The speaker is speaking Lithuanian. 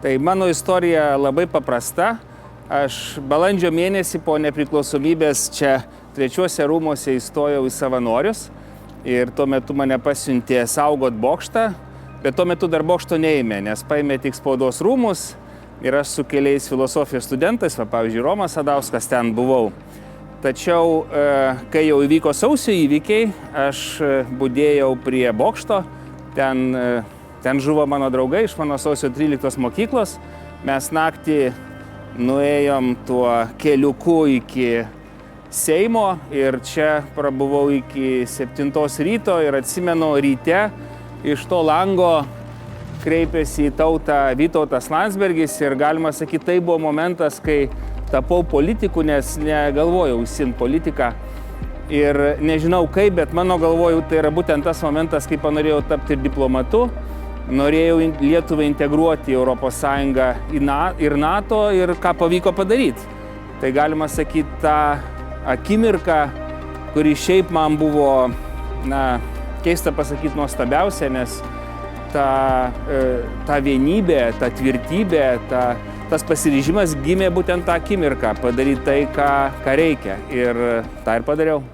Tai mano istorija labai paprasta. Aš balandžio mėnesį po nepriklausomybės čia trečiuose rūmuose įstojau į savanorius ir tuo metu mane pasiuntė saugot bokštą, bet tuo metu dar bokšto neėmė, nes paėmė tik spaudos rūmus ir aš su keliais filosofijos studentais, pavyzdžiui, Romas Sadauskas ten buvau. Tačiau, kai jau įvyko sausio įvykiai, aš budėjau prie bokšto, ten žuvo mano draugai iš mano sausio 13 mokyklos. Mes naktį nuėjom tuo keliuku iki Seimo ir čia prabuvau iki 7 ryto ir atsimenu ryte iš to lango kreipėsi į tautą Vytautas Landsbergis ir galima sakyti, tai buvo momentas, kai tapau politiku, nes negalvojau užsiimti politiką. Ir nežinau kaip, bet mano galvoju, tai yra būtent tas momentas, kai panorėjau tapti ir diplomatu. Norėjau Lietuvą integruoti į Europos Sąjungą ir NATO ir ką pavyko padaryti. Tai galima sakyti, ta akimirka, kuri šiaip man buvo, keista pasakyti, nuostabiausia, nes ta vienybė, ta tvirtybė, tas pasiryžimas gimė būtent tą akimirką padaryti tai, ką reikia. Ir tą ir padariau.